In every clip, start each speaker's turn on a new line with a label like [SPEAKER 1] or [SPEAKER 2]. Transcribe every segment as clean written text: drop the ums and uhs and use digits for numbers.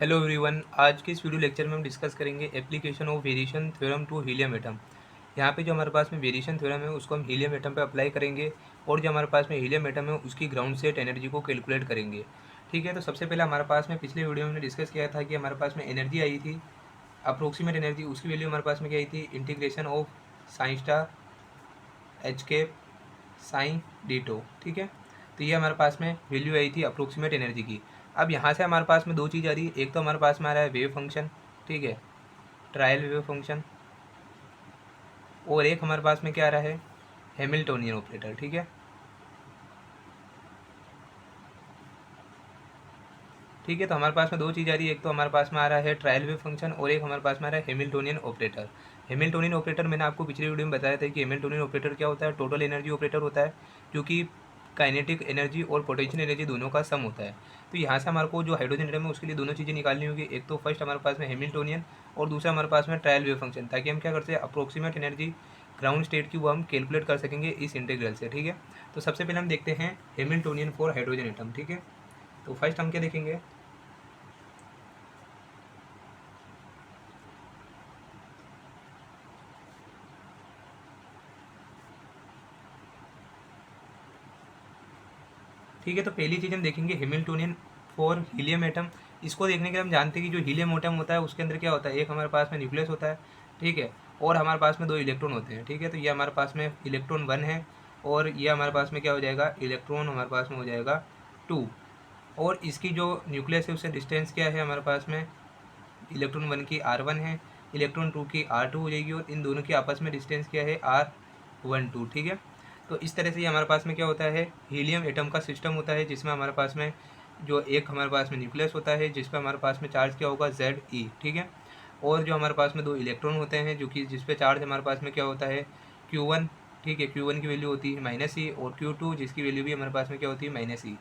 [SPEAKER 1] Hello everyone, आज के इस वीडियो लेक्चर में हम डिस्कस करेंगे application of variation theorem to helium atom. यहाँ पे जो हमारे पास में वेरिएशन थ्योरम है उसको हम हीलियम एटम पे अप्लाई करेंगे और जो हमारे पास में हीलियम एटम है उसकी ग्राउंड स्टेट एनर्जी को कैलकुलेट करेंगे। ठीक है, तो सबसे पहले हमारे पास में पिछले वीडियो में हमने डिस्कस किया था कि हमारे पास में एनर्जी आई थी, अप्रोक्सीमेट एनर्जी, उसकी वैल्यू हमारे पास में क्या आई थी, integration of psi star H के साइन डी टो। ठीक है, तो ये हमारे पास में वैल्यू आई थी अप्रोक्सीमेट एनर्जी की। अब यहाँ से हमारे पास में दो चीज़ आ रही है, एक तो हमारे पास में आ रहा है वेव फंक्शन, ठीक है, ट्रायल वेव फंक्शन, और एक हमारे पास में क्या आ रहा है, हैमिल्टोनियन ऑपरेटर। ठीक है, ठीक है, तो हमारे पास में दो चीज़ आ रही है, एक तो हमारे पास में आ रहा है ट्रायल वेव फंक्शन और एक हमारे पास में आ रहा है हैमिल्टोनियन ऑपरेटर। हैमिल्टोनियन ऑपरेटर मैंने आपको पिछले वीडियो में बताया था कि हैमिल्टोनियन ऑपरेटर क्या होता है, टोटल एनर्जी ऑपरेटर होता है, जो कि काइनेटिक एनर्जी और पोटेंशियल एनर्जी दोनों का सम होता है। तो यहाँ से हमारे को जो हाइड्रोजन एटम है उसके लिए दोनों चीज़ें निकालनी होगी, एक तो फर्स्ट हमारे पास में हैमिल्टोनियन और दूसरा हमारे पास में ट्रायल वेव फंक्शन, ताकि हम क्या करते हैं, अप्रोक्सीमेट एनर्जी ग्राउंड स्टेट की वो हम कैलकुलेट कर सकेंगे इस इंटीग्रल से। ठीक है, तो सबसे पहले हम देखते हैं हैमिल्टोनियन फॉर हाइड्रोजन एटम। ठीक है, तो फर्स्ट हम क्या देखेंगे, ठीक है, तो पहली चीज़ हम देखेंगे हैमिल्टोनियन फॉर हीलियम एटम। इसको देखने के लिए हम जानते हैं कि जो हीलियम एटम होता है उसके अंदर क्या होता है, एक हमारे पास में न्यूक्लियस होता है, ठीक है, और हमारे पास में दो इलेक्ट्रॉन होते हैं। ठीक है, तो ये हमारे पास में इलेक्ट्रॉन 1 है और ये हमारे पास में क्या हो जाएगा, इलेक्ट्रॉन हमारे पास में हो जाएगा 2। और इसकी जो न्यूक्लियस है उससे डिस्टेंस क्या है हमारे पास में, इलेक्ट्रॉन 1 की R1 है, इलेक्ट्रॉन 2 की R2 हो जाएगी, और इन दोनों की आपस में डिस्टेंस क्या है, R12। ठीक है, तो इस तरह से ये हमारे पास में क्या होता है, हीलियम एटम का सिस्टम होता है, जिसमें हमारे पास में जो एक हमारे पास में न्यूक्लियस होता है जिस पर हमारे पास में चार्ज क्या होगा, Ze। ठीक है, और जो हमारे पास में दो इलेक्ट्रॉन होते हैं जो कि जिस पे चार्ज हमारे पास में क्या होता है, Q1। ठीक है, Q1 की वैल्यू होती है -E, और Q2 जिसकी वैल्यू भी हमारे पास में क्या होती है, -E।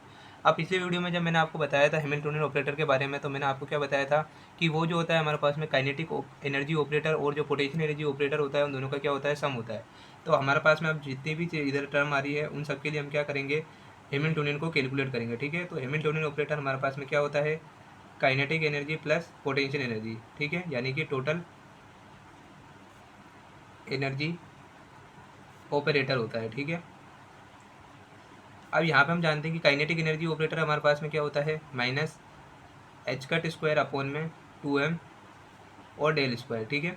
[SPEAKER 1] अब पिछले वीडियो में जब मैंने आपको बताया था हैमिल्टोनियन ऑपरेटर के बारे में, तो मैंने आपको क्या बताया था कि वो जो होता है हमारे पास में काइनेटिक एनर्जी ऑपरेटर और जो पोटेंशियल एनर्जी ऑपरेटर होता है उन दोनों का क्या होता है, सम होता है। तो हमारे पास में अब जितनी भी इधर टर्म आ रही है उन सब के लिए हम क्या करेंगे, हैमिल्टोनियन को कैलकुलेट करेंगे। ठीक है, तो हैमिल्टोनियन ऑपरेटर हमारे पास में क्या होता है, kinetic energy plus potential energy. ठीक है, यानी कि टोटल एनर्जी ऑपरेटर होता है। ठीक है, अब यहाँ पे हम जानते हैं कि काइनेटिक एनर्जी ऑपरेटर हमारे पास में क्या होता है, -h² अपॉन में 2m और डेल स्क्वायर। ठीक है,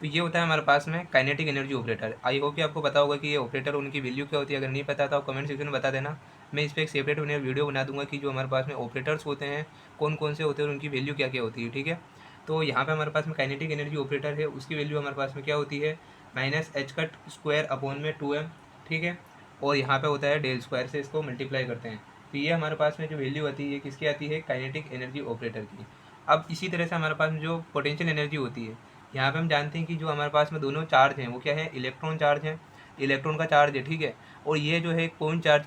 [SPEAKER 1] तो ये होता है हमारे पास में kinetic energy operator. I hope कि आपको पता होगा कि ये ऑपरेटर उनकी वैल्यू क्या होती है। अगर नहीं पता तो आप कमेंट सेक्शन में बता देना, मैं इस पर एक सेपरेट वीडियो बना दूंगा कि जो हमारे पास में ऑपरेटर्स होते हैं कौन कौन से होते हैं और उनकी वैल्यू क्या क्या होती है। ठीक है, तो यहाँ पे हमारे पास में काइनेटिक एनर्जी ऑपरेटर है, उसकी वैल्यू हमारे पास में क्या होती है, -h² अपॉन में 2m। ठीक है, और यहाँ पे होता है डेल स्क्वायर से इसको मल्टीप्लाई करते हैं, तो ये हमारे पास में जो वैल्यू आती है किसकी आती है, काइनेटिक एनर्जी ऑपरेटर की। अब इसी तरह से हमारे पास में जो पोटेंशियल एनर्जी होती है, यहाँ पे हम जानते हैं कि जो हमारे पास में दोनों चार्ज हैं वो क्या है, इलेक्ट्रॉन चार्ज है, इलेक्ट्रॉन का चार्ज है। ठीक है, और ये जो है पॉइंट चार्ज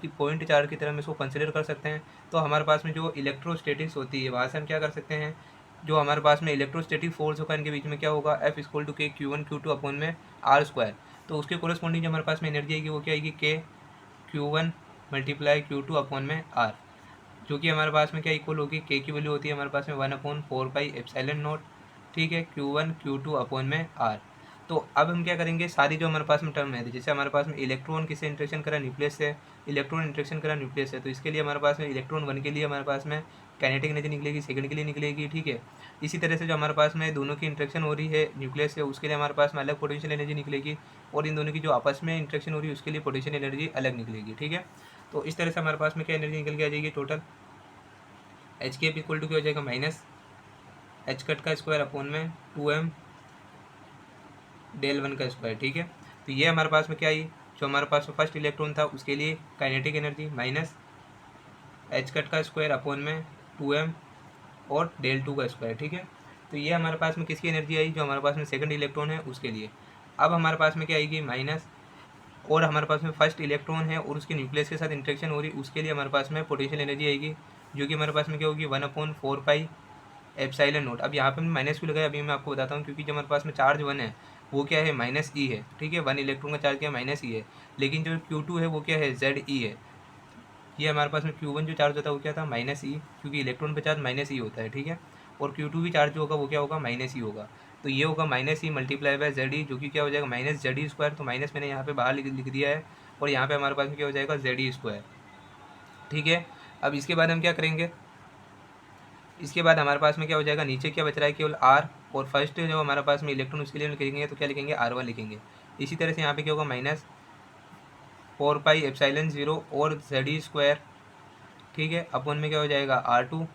[SPEAKER 1] की तरह हम इसको कंसिडर कर सकते हैं। तो हमारे पास में जो इलेक्ट्रोस्टेटिक्स होती है वहाँ से हम क्या कर सकते हैं, जो हमारे पास में इलेक्ट्रोस्टेटिक फोर्स होगा इनके बीच में क्या होगा, F K Q1 Q2 upon में R²। तो उसके कोरस्पॉन्डिंग जो हमारे पास में एनर्जी आएगी वो क्या आएगी, Q1 मल्टीप्लाई Q2 अपॉन में R, जो कि हमारे पास में क्या इक्वल होगी, के की वैल्यू होती है हमारे पास में 1/4πε0। ठीक है, Q1 Q2 अपॉन में R। तो अब हम क्या करेंगे, सारी जो हमारे पास में टर्म है, जैसे हमारे पास में इलेक्ट्रॉन किससे इंटरेक्शन करा, न्यूक्लियस से, इलेक्ट्रॉन इंटरेक्शन करा न्यूक्लियस से, तो इसके लिए हमारे पास में इलेक्ट्रॉन 1 के लिए हमारे पास में काइनेटिक एनर्जी निकलेगी, सेकंड के लिए निकलेगी। ठीक है, इसी तरह से जो हमारे पास में दोनों की इंटरेक्शन हो रही है न्यूक्लियस से उसके लिए हमारे पास में अलग पोटेंशियल एनर्जी निकलेगी, और इन दोनों की जो आपस में इंटरेक्शन हो रही है उसके लिए पोटेंशियल एनर्जी अलग निकलेगी। ठीक है, तो इस तरह से हमारे पास में क्या एनर्जी निकल के आ जाएगी, टोटल एच के इक्वल टू क्या हो जाएगा, -h² अपॉन में 2m डेल 1 का स्क्वायर। ठीक है, तो ये हमारे पास में क्या आई, जो हमारे पास में फर्स्ट इलेक्ट्रॉन था उसके लिए काइनेटिक एनर्जी -h² अपॉन में 2m और डेल 2 का स्क्वायर। ठीक है, तो ये हमारे पास में किसकी एनर्जी आई, जो हमारे पास में सेकंड इलेक्ट्रॉन है उसके लिए। अब हमारे पास में क्या आएगी, माइनस, और हमारे पास में फर्स्ट इलेक्ट्रॉन है और उसके न्यूक्लियस के साथ इंटरेक्शन हो रही उसके लिए हमारे पास में पोटेंशियल एनर्जी आएगी, जो कि हमारे पास में क्या होगी, 1/4πε0। अब यहाँ पे मैं माइनस भी लगाया, अभी मैं आपको बताता हूँ, क्योंकि जो हमारे पास में चार्ज 1 है वो क्या है, -E है। ठीक है, 1 इलेक्ट्रॉन का चार्ज क्या है, -E है, लेकिन जो Q2 है वो क्या है, Ze है। ये हमारे पास में Q1 जो चार्ज होता है वो क्या था, -E, क्योंकि इलेक्ट्रॉन पे चार्ज -E होता है। ठीक है, और Q2 भी चार्ज जो होगा वो क्या होगा, माइनस ही होगा। तो ये होगा माइनस ही मल्टीप्लाई बाय जेड ई, जो कि क्या हो जाएगा माइनस जेड ई स्क्वायर। तो माइनस मैंने यहाँ पे बाहर लिख दिया है, और यहाँ पे हमारे पास में क्या हो जाएगा जेड ई स्क्वायर। ठीक है, अब इसके बाद हम क्या करेंगे, इसके बाद हमारे पास में क्या हो जाएगा, नीचे क्या बच रहा है केवल आर, और फर्स्ट जो हमारे पास में इलेक्ट्रॉन उसके लिए लिखेंगे तो क्या लिखेंगे R1 लिखेंगे। इसी तरह से यहाँ पे क्या होगा माइनस 4πε0 और जेड ई स्क्वायर, ठीक है, अपन में क्या हो जाएगा R2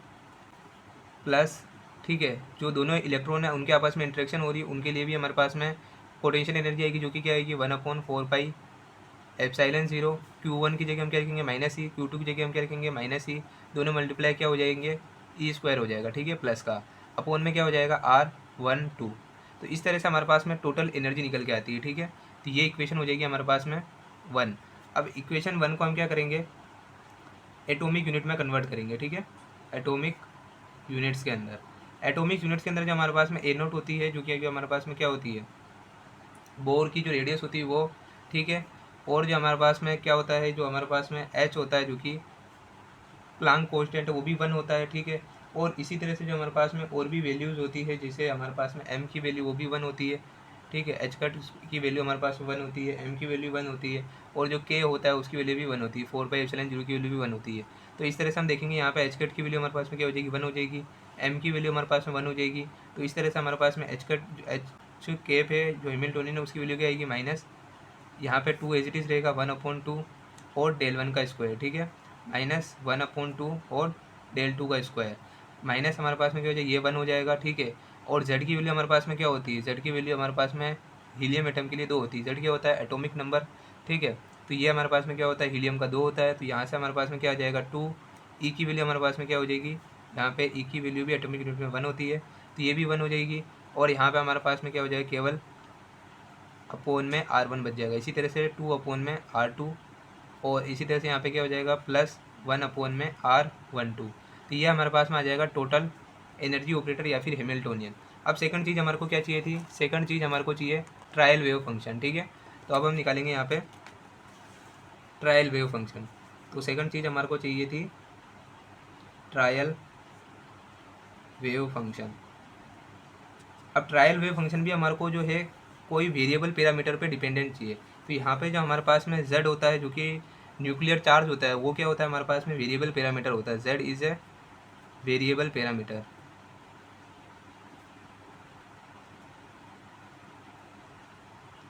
[SPEAKER 1] प्लस, ठीक है, जो दोनों इलेक्ट्रॉन है उनके आपस में इंटरेक्शन हो रही है उनके लिए भी हमारे पास में पोटेंशियल एनर्जी आएगी, जो कि क्या आएगी 1/4πε0। Q1 की जगह हम क्या लिखेंगे माइनस ई, Q2 की जगह हम क्या लिखेंगे माइनस ई, दोनों मल्टीप्लाई क्या हो जाएंगे ई स्क्वायर हो जाएगा, ठीक है, प्लस का अपोन में क्या हो जाएगा R12। तो इस तरह से हमारे पास में टोटल एनर्जी निकल के आती है, ठीक है। तो ये इक्वेशन हो जाएगी हमारे पास में 1। अब इक्वेशन 1 को हम क्या करेंगे, एटॉमिक यूनिट में कन्वर्ट करेंगे, ठीक है, एटॉमिक यूनिट्स के अंदर। एटॉमिक यूनिट्स के अंदर जो हमारे पास में A0 होती है, जो कि हमारे पास में क्या होती है, बोर की जो रेडियस होती है वो, ठीक है, और जो हमारे पास में क्या होता है, जो हमारे पास में H होता है जो कि प्लांक कांस्टेंट है वो भी 1 होता है, ठीक है। और इसी तरह से जो हमारे पास में और भी वैल्यूज़ होती है, जैसे हमारे पास में M की वैल्यू वो भी 1 होती है, ठीक है, H कट की वैल्यू हमारे पास में 1 होती है, M की वैल्यू 1 होती है, और जो K होता है उसकी वैल्यू भी 1 होती है, 4πε0 की वैल्यू भी 1 होती है। तो इस तरह से हम देखेंगे यहाँ पे H कट की वैल्यू हमारे पास में क्या हो जाएगी 1 हो जाएगी, M की वैल्यू हमारे पास में 1 हो जाएगी। तो इस तरह से हमारे पास में H कट H कैप है जो हैमिल्टोनियन है उसकी वैल्यू क्या आएगी माइनस, यहाँ पे 2 एज इट इज़ रहेगा 1/2 और डेल 1 का स्क्वायर, ठीक है, माइनस 1/2 और डेल 2 का स्क्वायर, माइनस हमारे पास में क्या हो जाएगा ये 1 हो जाएगा, ठीक है। और जेड की वैल्यू हमारे पास में क्या होती है, जेड की वैल्यू हमारे पास में हीलियम एटम के लिए 2 होती है, जेड क्या होता है एटॉमिक नंबर, ठीक है। तो ये हमारे पास में क्या होता है हीलियम का 2 होता है, तो यहाँ से हमारे पास में क्या आ जाएगा 2। ई की वैल्यू हमारे पास में क्या हो जाएगी, यहाँ पे ई की वैल्यू भी एटॉमिक यूनिट में 1 होती है, तो ये भी 1 हो जाएगी। और यहाँ पे हमारे पास में क्या हो जाएगा केवल अपोन में R1 बच जाएगा। इसी तरह से 2 अपोन में R2, और इसी तरह से यहाँ पे क्या हो जाएगा प्लस 1 अपोन में R12। तो ये हमारे पास में आ जाएगा टोटल एनर्जी ऑपरेटर या फिर हैमिल्टोनियन। अब सेकंड चीज़ हमारे को क्या चाहिए थी, सेकंड चीज़ हमारे को चाहिए ट्रायल वेव फंक्शन, ठीक है। तो अब हम निकालेंगे यहाँ पे ट्रायल वेव फंक्शन। तो सेकंड चीज़ हमारे को चाहिए थी ट्रायल वेव फंक्शन। अब ट्रायल वेव फंक्शन भी हमारे को जो है कोई वेरिएबल पैरामीटर पे डिपेंडेंट चाहिए। तो यहाँ पे जो हमारे पास में z होता है जो कि न्यूक्लियर चार्ज होता है, वो क्या होता है हमारे पास में वेरिएबल पैरामीटर होता है, z is a variable parameter,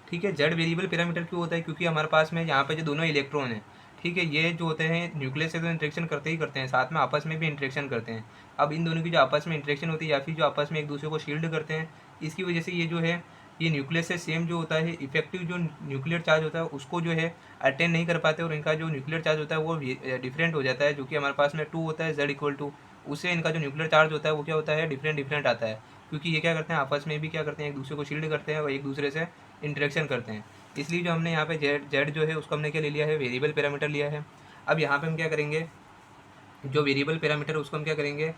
[SPEAKER 1] ठीक है। z वेरिएबल पैरामीटर क्यों होता है, क्योंकि हमारे पास में यहाँ पे जो दोनों इलेक्ट्रॉन हैं, ठीक है, ये जो होते हैं न्यूक्लियस से तो इंटरेक्शन करते ही करते हैं, साथ में आपस में भी इंटरेक्शन करते हैं। अब इन दोनों की जो आपस में इंटरेक्शन होती है या फिर जो आपस में एक दूसरे को शील्ड करते हैं, इसकी वजह से ये जो है ये न्यूक्लियस से सेम जो होता है इफेक्टिव जो न्यूक्लियर चार्ज होता है उसको जो है अटेंड नहीं कर पाते, और इनका जो न्यूक्लियर चार्ज होता है वो डिफरेंट हो जाता है, जो कि हमारे पास में 2 होता है z=2, उससे इनका जो न्यूक्लियर चार्ज होता है वो क्या होता है डिफरेंट आता है, क्योंकि ये क्या करते हैं आपस में भी क्या करते हैं एक दूसरे को शील्ड करते हैं और एक दूसरे से इंटरेक्शन करते हैं। इसलिए जो हमने यहाँ पे जेड जो है उसको हमने क्या ले लिया है वेरिएबल पैरामीटर लिया है। अब यहाँ पे हम क्या करेंगे, जो वेरिएबल पैरामीटर उसको हम क्या करेंगे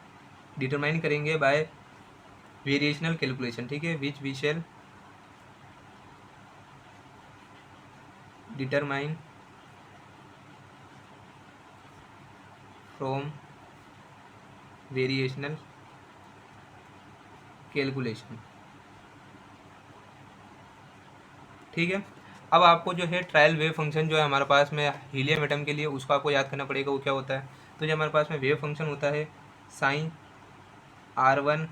[SPEAKER 1] डिटरमाइन करेंगे बाय वेरिएशनल कैलकुलेशन, ठीक है, which we shall determine from variational calculation, ठीक है। अब आपको जो है ट्रायल वेव फंक्शन जो है हमारे पास में हीलियम एटम के लिए उसको आपको याद करना पड़ेगा, वो क्या होता है। तो जो हमारे पास में वेव फंक्शन होता है साइन R1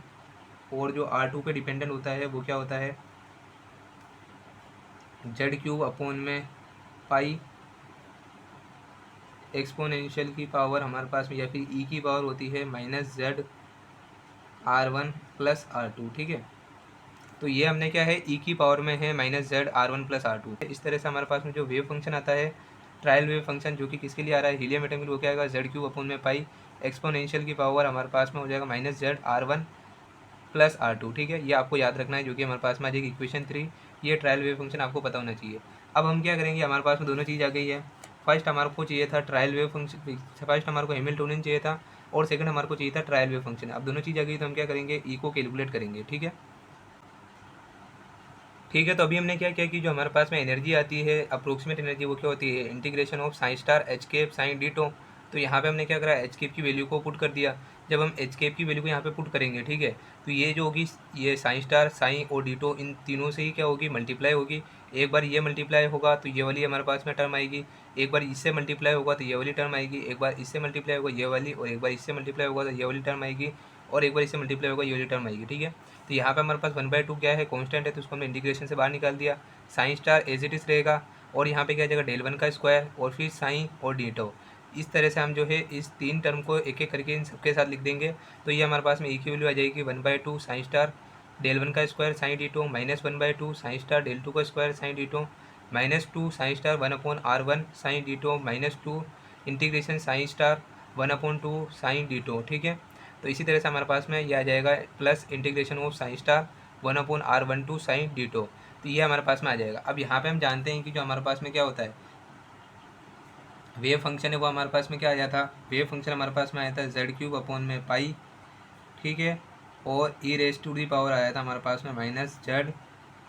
[SPEAKER 1] और जो R2 पे डिपेंडेंट होता है वो क्या होता है z³ अपोन में पाई एक्सपोनेंशियल की पावर हमारे पास में या फिर e की पावर होती है -z R1 प्लस R2, ठीक है। तो ये हमने क्या है e की पावर में है -z R1 प्लस R2। इस तरह से हमारे पास में जो वेव फंक्शन आता है ट्रायल वेव फंक्शन, जो कि किसके लिए आ रहा है हीलियम एटम के लिए, वो क्या आएगा z³ अपोन में पाई एक्सपोनेंशियल की पावर हमारे पास में हो जाएगा -z R1 प्लस R2, ठीक है। ये आपको याद रखना है, जो कि हमारे पास में आ जाएगी इक्वेशन 3। ये ट्रायल वेव फंक्शन आपको पता होना चाहिए। अब हम क्या करेंगे, हमारे पास में दोनों चीज़ आ गई है। फर्स्ट हमारे को चाहिए था ट्रायल वेव फंक्शन, फर्स्ट हमारे को हैमिल्टोनियन चाहिए था, और सेकंड हमारे को चाहिए था ट्रायल वेव फंक्शन। अब दोनों चीज़ आ गई तो हम क्या करेंगे ई को कैलकुलेट करेंगे, ठीक है। ठीक है, तो अभी हमने क्या किया कि जो हमारे पास में एनर्जी आती है अप्रोक्सीमेट एनर्जी, वो क्या होती है integration of psi star H cap psi d tau. तो यहाँ पे हमने क्या करा एच केप की वैल्यू को पुट कर दिया, जब हम एच केप की वैल्यू को यहाँ पे पुट करेंगे, ठीक है, तो ये जो होगी ये साइन स्टार, साइन और डीटो इन तीनों से ही क्या होगी, मल्टीप्लाई होगी। एक बार ये मल्टीप्लाई होगा तो ये वाली हमारे पास में टर्म आएगी, एक बार इससे मल्टीप्लाई होगा तो ये वाली टर्म आएगी, एक बार इससे मल्टीप्लाई होगा ये वाली, और एक बार इससे मल्टीप्लाई होगा तो ये वाली टर्म आएगी, और एक बार इससे मल्टीप्लाई होगा ये वाली टर्म आएगी, ठीक है। तो यहाँ पे हमारे पास 1/2 क्या है, कॉन्स्टेंट है, तो उसको हमने इंटीग्रेशन से बाहर निकाल दिया। Psi star as it is रहेगा, और यहाँ पे क्या जाएगा, डेल वन का स्क्वायर और फिर साइन और डीटो। इस तरह से हम जो है इस तीन टर्म को एक एक करके इन सबके साथ लिख देंगे। तो ये हमारे पास में एक ही वैल्यू आ जाएगी 1/2 साइन स्टार डेल वन का square psi d tau minus 1/2 psi star del two का square psi d tau minus 2 psi star 1/r1 psi d tau minus 2 integration psi star 1/2 psi d tau, ठीक है। तो इसी तरह से हमारे पास में ये आ जाएगा plus integration of psi star 1/r12 psi d tau. तो ये हमारे पास में आ जाएगा। अब यहाँ पे हम जानते हैं कि जो हमारे पास में क्या होता है, वेव फंक्शन है वो हमारे पास में क्या आया था, वेव फंक्शन हमारे पास में आया था z³ ठीक है, और e⁻⁴ आया था हमारे पास में -z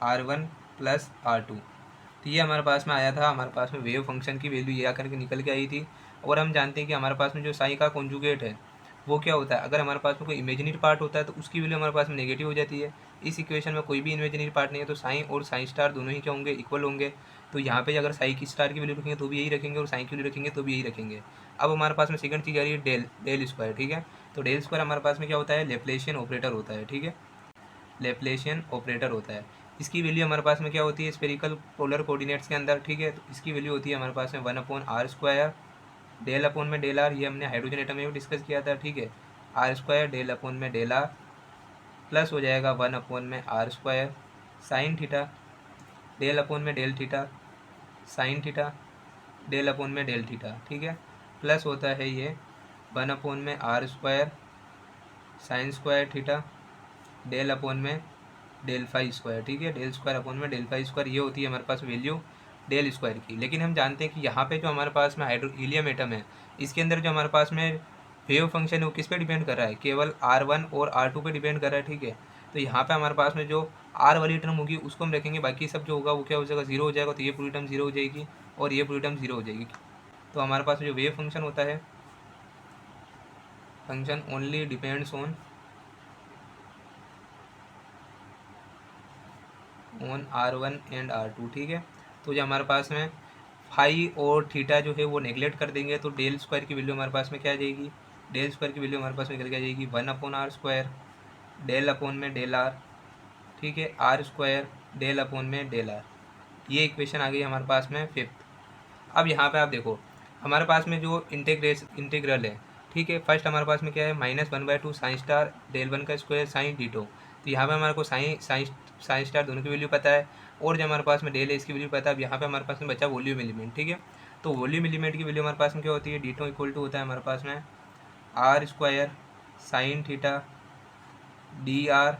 [SPEAKER 1] r1 + r2। तो ये हमारे पास में आया था, हमारे पास में वेव फंक्शन की वैल्यू ये आकर के निकल के आई थी। और हम जानते हैं कि हमारे पास में जो साइन का कॉन्जुगेट है वो क्या होता है, अगर हमारे पास में कोई इमेजिनरी पार्ट होता है तो उसकी वैल्यू हमारे पास में नेगेटिव हो जाती है। इस इक्वेशन में कोई भी इमेजिनरी पार्ट नहीं है, तो साइन और साइन स्टार दोनों ही क्या होंगे, इक्वल होंगे। तो यहाँ पे अगर साइन की स्टार की वैल्यू रखेंगे तो भी यही रखेंगे, और साइन की वैल्यू रखेंगे तो भी यही रखेंगे। अब हमारे पास में सेकंड चीज़ आ रही है डेल स्क्वायर, ठीक है। तो डेल स्क्वायर हमारे पास में क्या होता है, लेप्लेशियन ऑपरेटर होता है, ठीक है, लेप्लेशियन ऑपरेटर होता है। इसकी वैल्यू हमारे पास में क्या होती है, स्फेरिकल पोलर कोऑर्डिनेट्स के अंदर, ठीक है। तो इसकी वैल्यू होती है हमारे पास में 1/r², डेल अपॉन में डेल आर, ये हमने हाइड्रोजन एटम में भी डिस्कस किया था, ठीक है। r² डेल अपॉन में डेल आर प्लस हो जाएगा 1/r² sine theta del upon में del theta sine theta del upon में डेल थीटा, ठीक है, प्लस होता है ये 1/r² sine square theta del upon में डेल फाई स्क्वायर, ठीक है, डेल स्क्वायर अपॉन में डेल फाई स्क्वायर। ये होती है हमारे पास वैल्यू डेल स्क्वायर की। लेकिन हम जानते हैं कि यहाँ पे जो हमारे पास में हीलियम एटम है, इसके अंदर जो हमारे पास में वेव फंक्शन है वो किस पे डिपेंड कर रहा है, केवल r1 और r2 पे डिपेंड कर रहा है, ठीक है। तो यहाँ पे हमारे पास में जो r वाली टर्म होगी उसको हम रखेंगे, बाकी सब जो होगा वो क्या हो जाएगा, जीरो हो जाएगा। तो ये पूरी टर्म जीरो हो जाएगी और ये पूरी टर्म जीरो हो जाएगी। तो हमारे पास जो वेव फंक्शन होता है, function only depends on r1 and r2, ठीक है। तो जो हमारे पास में फाई और थीटा जो है वो नेगलेक्ट कर देंगे, तो डेल स्क्वायर की वैल्यू हमारे पास में क्या आ जाएगी, डेल स्क्वायर की वैल्यू हमारे पास में निकल के आ जाएगी 1/r² डेल अपॉन में डेल आर, ठीक है, r² डेल अपॉन में डेल आर। ये इक्वेशन आ गई हमारे पास में फिफ्थ। अब यहाँ पे आप देखो हमारे पास में जो इंटीग्रल है, ठीक है, फर्स्ट हमारे पास में क्या है, -1/2 साइन स्टार डेल वन का स्क्वायर साइन डीटो। तो यहाँ पे हमारे को साइन स्टार दोनों की वैल्यू पता है, और जो हमारे पास में डेल है इसकी वैल्यू पता है। अब यहाँ पे हमारे पास में बचा वॉल्यूम एलिमेंट, ठीक है। तो वॉल्यूम एलिमेंट की वैल्यू हमारे पास में क्या होती है, डीटो इक्वल टू होता है हमारे पास में r² sine theta D R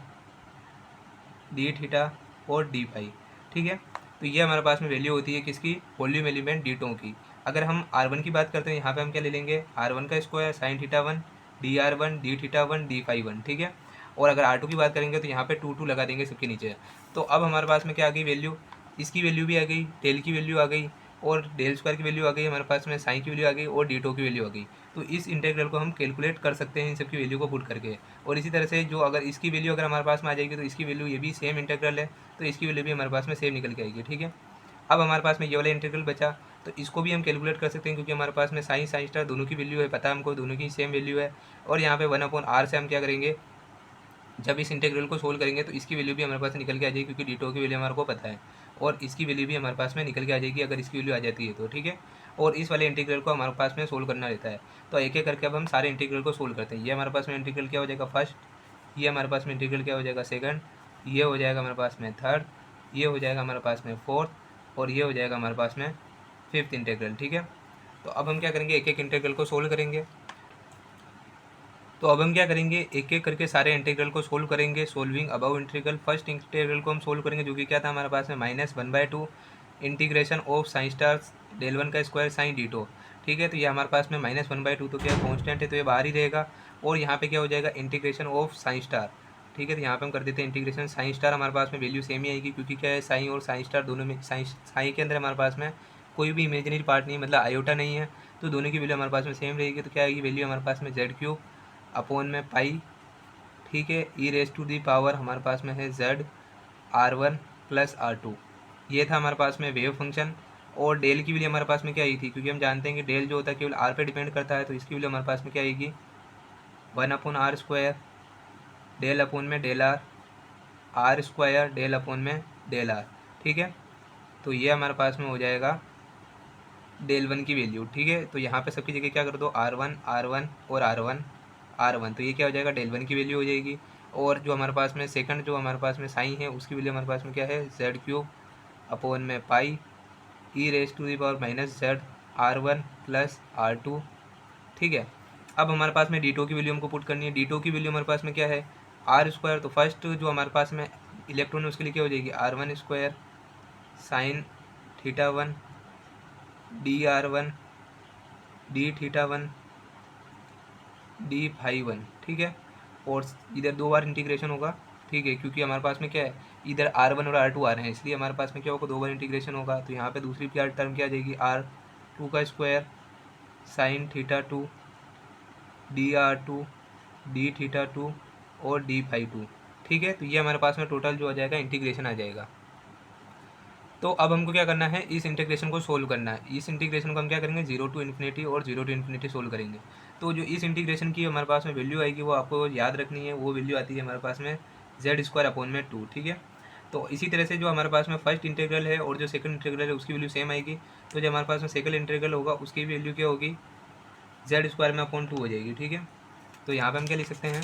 [SPEAKER 1] D theta और डी फाई, ठीक है। तो ये हमारे पास में वैल्यू होती है किसकी, वॉल्यूम एलिमेंट डीटो की। अगर हम r1 की बात करते हैं, यहाँ पे हम क्या ले लेंगे, r1 का square sine theta 1 dr1 d theta 1 d phi 1, ठीक है। और अगर r2 की बात करेंगे तो यहाँ पे 2 लगा देंगे सबके नीचे। तो अब हमारे पास में क्या आ गई वैल्यू, इसकी वैल्यू भी आ गई, डेल की वैल्यू आ गई, और डेल स्क्वायर की वैल्यू आ गई हमारे पास में, साइन की वैल्यू आ गई, और डीटो की वैल्यू आ गई। तो इस इंटीग्रल को हम कैलकुलेट कर सकते हैं इन सब की वैल्यू को पुट करके। और इसी तरह से जो अगर इसकी वैल्यू अगर हमारे पास में आ जाएगी तो इसकी वैल्यू ये भी सेम इंटीग्रल है, तो इसकी वैल्यू भी हमारे पास में सेम निकल के आएगी, ठीक है। अब हमारे पास में ये वाला इंटीग्रल बचा, तो इसको भी हम कैलकुलेट कर सकते हैं, क्योंकि हमारे पास में साइन साइन स्टार दोनों की वैल्यू है पता है हमको, दोनों की सेम वैल्यू है। और यहाँ पे 1/r से हम क्या करेंगे, जब इस इंटीग्रल को सोल्व करेंगे तो इसकी वैल्यू भी हमारे पास निकल के आ जाएगी, क्योंकि डीटो की वैल्यू हमारे को पता है, और इसकी वैल्यू भी हमारे पास में निकल के आ जाएगी अगर इसकी वैल्यू आ जाती है तो, ठीक है। और इस वाले इंटीग्रल को हमारे पास में सोल्व करना रहता है। तो एक एक करके अब हम सारे इंटीग्रल को सोल्व करते हैं। ये हमारे पास में इंटीग्रल क्या हो जाएगा फर्स्ट, ये हमारे पास में इंटीग्रल क्या हो जाएगा सेकंड, ये हो जाएगा हमारे पास में थर्ड, ये हो जाएगा हमारे पास में फोर्थ, और ये हो जाएगा हमारे पास में फिफ्थ इंटीग्रल, ठीक है। तो अब हम क्या करेंगे, एक एक इंटीग्रल को सोल्व करेंगे। तो अब हम क्या करेंगे, एक एक करके सारे इंटीग्रल को सोल्व करेंगे। Solving above integral, first integral को हम सोल्व करेंगे जो कि क्या था हमारे पास में -1/2 integration of psi star del one का स्क्वायर साइन डीटो, ठीक है। तो ये हमारे पास में -1/2 तो क्या कॉन्स्टेंट है, तो ये बाहर ही रहेगा। और यहाँ पे क्या हो जाएगा, इंटीग्रेशन ऑफ साइन स्टार, ठीक है। तो यहाँ पे हम कर देते हैं इंटीग्रेशन साइन स्टार, हमारे पास में वैल्यू सेम ही आएगी, क्योंकि क्या है साइन और साइन स्टार दोनों में, साइन के अंदर हमारे पास में कोई भी इमेजिनरी पार्ट नहीं, मतलब आयोटा नहीं है, तो दोनों की वैल्यू हमारे पास में सेम रहेगी। तो क्या आएगी वैल्यू हमारे पास में z³ अपॉन में पाई, ठीक है, ई रेस टू दी पावर हमारे पास में है जेड R1 प्लस R2। ये था हमारे पास में वेव फंक्शन। और डेल की वैल्यू हमारे पास में क्या आई थी, क्योंकि हम जानते हैं कि डेल जो होता है केवल आर पे डिपेंड करता है, तो इसकी वैल्यू हमारे पास में क्या आएगी 1/r², डेल अपॉन में डेल r² डेल अपॉन में डेल r, ठीक है। तो ये हमारे पास में हो जाएगा डेल वन की वैल्यू, ठीक है। तो यहाँ पे सबकी जगह क्या कर दो R1 R1 और R1 R1, तो ये क्या हो जाएगा डेल वन की वैल्यू हो जाएगी। और जो हमारे पास में सेकंड जो हमारे पास में साइन है उसकी वैल्यू हमारे पास में क्या है Z³ अपॉन में pi e raise to the power minus Z R1 plus R2, ठीक है। अब हमारे पास में D2 की वैल्यू हमको पुट करनी है। D2 की वैल्यू हमारे पास में क्या है R², तो फर्स्ट जो हमारे पास में इलेक्ट्रॉन है उसके लिए क्या हो जाएगी R1² sign θ1 dr1 dθ1 dφ1, ठीक है। और इधर 2 बार इंटीग्रेशन होगा, ठीक है, क्योंकि हमारे पास में क्या है इधर R1 और R2 आ रहे हैं, इसलिए हमारे पास में क्या होगा 2 बार इंटीग्रेशन होगा। तो यहाँ पे दूसरी क्या टर्म क्या आ जाएगी R2² साइन θ2 dr2 dθ2 और dφ2, ठीक है। तो ये हमारे पास में टोटल जो आ जाएगा इंटीग्रेशन आ जाएगा। तो अब हमको क्या करना है इस इंटीग्रेशन को सोल्व करना है। इस इंटीग्रेशन को हम क्या करेंगे 0 टू इन्फिनिटी और 0 टू इन्फिनिटी सोल्व करेंगे। तो जो इस इंटीग्रेशन की हमारे पास में वैल्यू आएगी वो आपको याद रखनी है। वो वैल्यू आती है हमारे पास में Z² अपॉन में 2, ठीक है। तो इसी तरह से जो हमारे पास में फर्स्ट इंटीग्रल है और जो सेकंड इंटीग्रल है उसकी वैल्यू सेम आएगी। तो जो हमारे पास में सेकंड इंटीग्रल होगा उसकी वैल्यू क्या होगी Z² में अपॉन 2 हो जाएगी, ठीक है। तो यहाँ पे हम क्या लिख सकते हैं,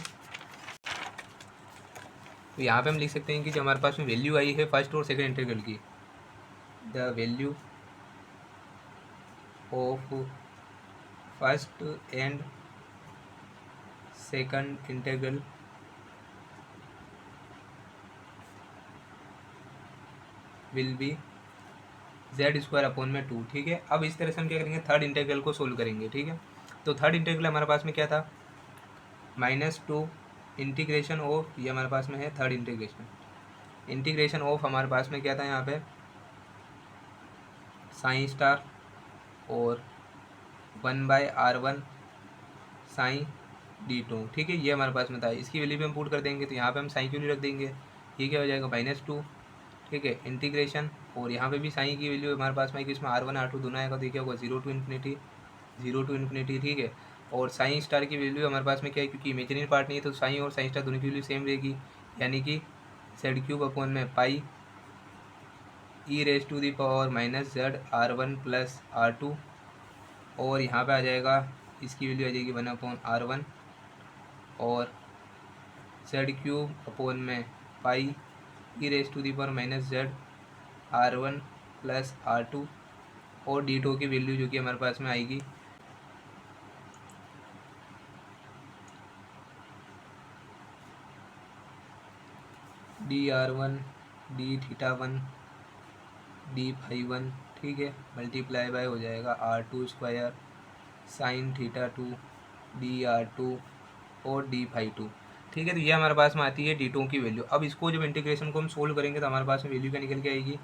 [SPEAKER 1] तो यहाँ पे हम लिख सकते हैं कि जो हमारे पास में वैल्यू आई है फर्स्ट और सेकंड इंटीग्रल की, the value of first and second integral will be Z² upon में 2, ठीक है। अब इस तरह से हम क्या करेंगे थर्ड इंटीग्रल को सोल्व करेंगे, ठीक है। तो थर्ड इंटीग्रल हमारे पास में क्या था -2 इंटीग्रेशन ऑफ, ये हमारे पास में है थर्ड इंटीग्रेशन ऑफ हमारे पास में क्या था यहाँ पे साइन स्टार और 1/R1 साइन D2, ठीक है। ये हमारे पास में था, इसकी वैल्यू भी हम पुट कर देंगे। तो यहाँ पे हम साइन की वैल्यू रख देंगे, ये क्या हो जाएगा -2, ठीक है, इंटीग्रेशन। और यहाँ पे भी साइन की वैल्यू हमारे पास में इसमें R1 R2 दोनों आएगा, तो ये क्या होगा 0 टू इन्फिनिटी, ठीक है। और साइन स्टार की वैल्यू हमारे पास में क्या है क्योंकि इमेजिनरी पार्ट नहीं है तो साइन और साइन स्टार दोनों की वैल्यू सेम रहेगी, यानी कि Z³ अपॉन में pi e raise to the power minus Z R1 plus R2। और यहाँ पे आ जाएगा इसकी वैल्यू आ जाएगी 1/R1 और Z³ अपॉन में pi e raise to the power minus Z R1 plus R2। और D2 की वैल्यू जो कि हमारे पास में आएगी dr1 dθ1 dφ1, ठीक है, मल्टीप्लाई बाय हो जाएगा R2² साइन θ2 dr2 और dφ2, ठीक है। तो ये हमारे पास में आती है D2 की वैल्यू। अब इसको जब इंटीग्रेशन को हम सोल्व करेंगे तो हमारे पास में वैल्यू क्या निकल के आएगी,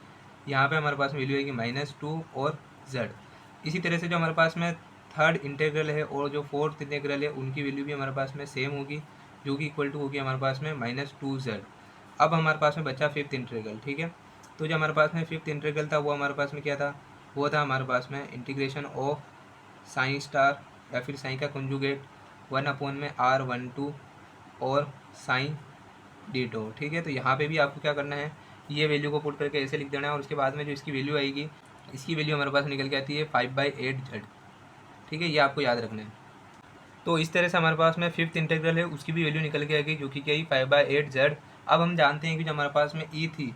[SPEAKER 1] यहाँ पे हमारे पास में वैल्यू आएगी -2 और z। इसी तरह से जो हमारे पास में थर्ड इंटीग्रल है और जो फोर्थ इंटीग्रल है उनकी वैल्यू भी हमारे पास में सेम होगी, जो कि इक्वल टू होगी हमारे पास में -2z। अब हमारे पास में बचा फिफ्थ इंटीग्रल, ठीक है। तो जो हमारे पास में फिफ्थ इंटीग्रल था वो हमारे पास में क्या था, वो था हमारे पास में इंटीग्रेशन ऑफ साइन स्टार या फिर साइन का कंजुगेट 1/R12 और साइन D2, ठीक है। तो यहाँ पे भी आपको क्या करना है ये वैल्यू को पुट करके ऐसे लिख देना है और उसके बाद में जो इसकी वैल्यू आएगी इसकी वैल्यू हमारे पास निकल के आती है 5/8z, ठीक है, ये आपको याद रखना है। तो इस तरह से हमारे पास में फिफ्थ इंटीग्रल है उसकी भी वैल्यू निकल के आएगी जो कि क्या है 5/8z। अब हम जानते हैं कि जो हमारे पास में ई थी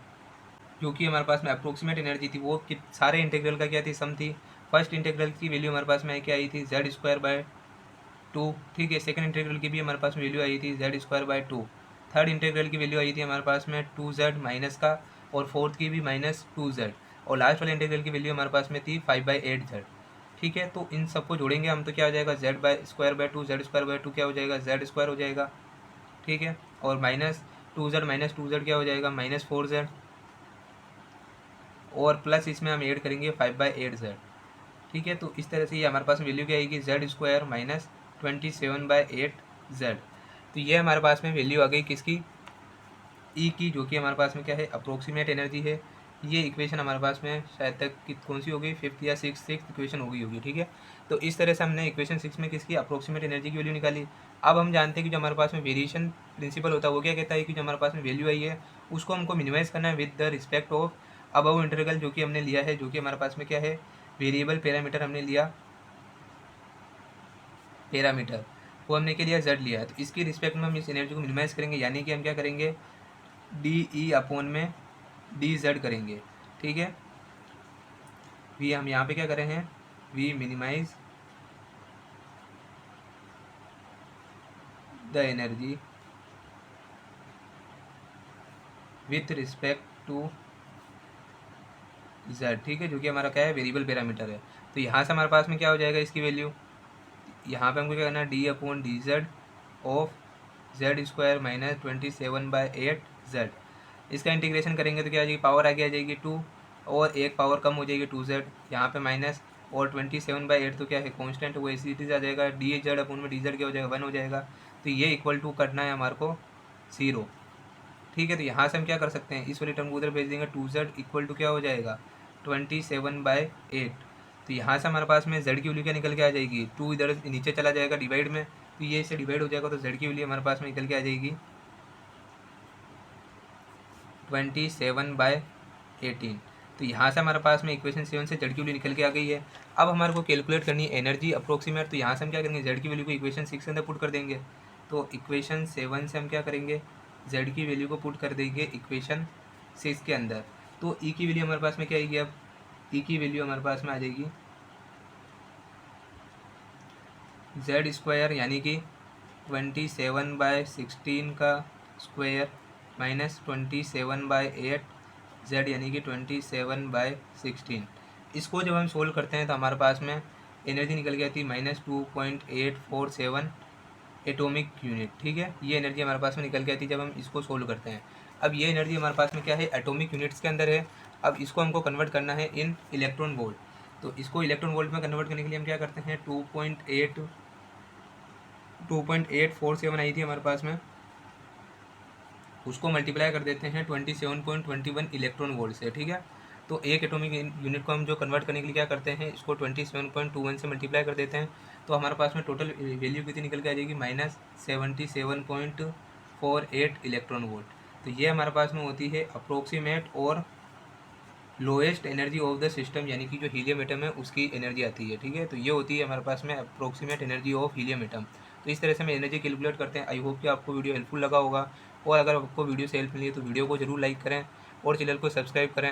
[SPEAKER 1] जो कि हमारे पास में अप्रोक्सीमेट एनर्जी थी वो सारे इंटीग्रल का क्या थी सम थी। फर्स्ट इंटीग्रल की वैल्यू हमारे पास में क्या आई थी Z²/2, ठीक है। सेकंड इंटीग्रल की भी हमारे पास में वैल्यू आई थी Z²/2। थर्ड इंटीग्रल की वैल्यू आई थी हमारे पास में 2z माइनस का और फोर्थ की भी -2z और लास्ट वाले इंटीग्रल की वैल्यू हमारे पास में थी 5/8z, ठीक है। तो इन सबको जोड़ेंगे हम तो क्या हो जाएगा Z²/2 Z²/2 क्या हो जाएगा Z² हो जाएगा, ठीक है। और -2z क्या हो जाएगा -4z और प्लस इसमें हम ऐड करेंगे 5/8z, ठीक है। तो इस तरह से ये हमारे पास वैल्यू क्या आएगी Z² -27/8 Z। तो ये हमारे पास में वैल्यू आ गई किसकी, ई की, जो कि हमारे पास में क्या है, अप्रोक्सीमेट एनर्जी है। ये इक्वेशन हमारे पास में शायद तक कि कौन सी होगी, फिफ्थ या सिक्स इक्वेशन होगी, ठीक है। तो इस तरह से हमने इक्वेशन 6 में किसकी अप्रोक्सीमेट एनर्जी की वैल्यू निकाली। अब हम जानते हैं कि जो हमारे पास में वेरिएशन प्रिंसिपल होता है वो क्या कहता है कि जो हमारे पास में वैल्यू आई है उसको हमको मिनिमाइज करना है with the respect of above interval, जो कि हमने लिया है, जो कि हमारे पास में क्या है, वेरिएबल पैरामीटर हमने लिया, पैरामीटर वो हमने क्या लिया, Z लिया है। तो इसकी रिस्पेक्ट में हम इस एनर्जी को मिनिमाइज करेंगे, यानी कि हम क्या करेंगे, डी ई अपॉन में डी जेड करेंगे, ठीक है। वी हम यहाँ पे क्या कर रहे हैं, we minimize the energy with respect to Z, ठीक है, जो कि हमारा क्या है, वेरिएबल पैरामीटर है। तो यहाँ से हमारे पास में क्या हो जाएगा इसकी वैल्यू, यहाँ पे हमको क्या करना है, D upon D Z of Z square minus 27/8 Z. इसका इंटीग्रेशन करेंगे तो क्या आ जाएगी, पावर आगे आ जाएगी 2 और एक पावर कम हो जाएगी 2z, यहाँ पे माइनस, और 27/8 तो क्या है कांस्टेंट, वो इसी आ जाएगा, डी जेड अपॉन में डी जेड क्या हो जाएगा, 1 हो जाएगा। तो ये इक्वल टू करना है हमारे को 0, ठीक है। तो यहाँ से हम क्या कर सकते हैं, इस वाली टर्म को उधर भेज देंगे, 2z इक्वल टू क्या हो जाएगा 27/8। तो यहाँ से हमारे पास में z की वैल्यू क्या निकल के आ जाएगी, 2 इधर नीचे चला जाएगा डिवाइड में, तो ये इससे डिवाइड हो जाएगा, तो z की वैल्यू हमारे पास में निकल के आ जाएगी 27/18। तो यहाँ से हमारे पास में इक्वेशन 7 से z की वैल्यू निकल के आ गई है। अब हमारे को कैलकुलेट करनी है एनर्जी अप्रोक्सीमेट, तो यहाँ से हम क्या करेंगे, z की वैल्यू को इक्वेशन 6 के अंदर पुट कर देंगे। तो इक्वेशन 7 से हम क्या करेंगे, z की वैल्यू को पुट कर देंगे इक्वेशन 6 के अंदर। तो e की वैल्यू हमारे पास में क्या आएगी, अब e की वैल्यू हमारे पास में आ जाएगी z स्क्वायर, यानी कि 27/16 का स्क्वायर माइनस 27/8 z, यानी कि 27/16। इसको जब हम सोल्व करते हैं तो हमारे पास में एनर्जी निकल के आती है -2.847 एटॉमिक यूनिट, ठीक है। ये एनर्जी हमारे पास में निकल के आती है जब हम इसको सोल्व करते हैं। अब ये एनर्जी हमारे पास में क्या है, एटॉमिक यूनिट्स के अंदर है। अब इसको हमको कन्वर्ट करना है इन इलेक्ट्रॉन वोल्ट। तो इसको इलेक्ट्रॉन वोल्ट में कन्वर्ट करने के लिए हम क्या करते हैं, 2.847 आई थी हमारे पास में, उसको मल्टीप्लाई कर देते हैं 27.21 इलेक्ट्रॉन वोल्ट से, ठीक है। तो एक एटॉमिक यूनिट को हम जो कन्वर्ट करने के लिए क्या करते हैं, इसको 27.21 से मल्टीप्लाई कर देते हैं। तो हमारे पास में टोटल वैल्यू कितनी निकल के आ जाएगी, -77.48 इलेक्ट्रॉन वोल्ट। तो ये हमारे पास में होती है अप्रोक्सीमेट और lowest energy of the system, यानी कि जो हीलियम एटम है उसकी एनर्जी आती है, ठीक है। तो ये होती है हमारे पास में approximate energy of helium atom. तो इस तरह से हम एनर्जी कैलकुलेट करते हैं। आई होप कि आपको वीडियो हेल्पफुल लगा होगा, और अगर आपको वीडियो से हेल्प मिली है तो वीडियो को जरूर लाइक करें और चैनल को सब्सक्राइब करें।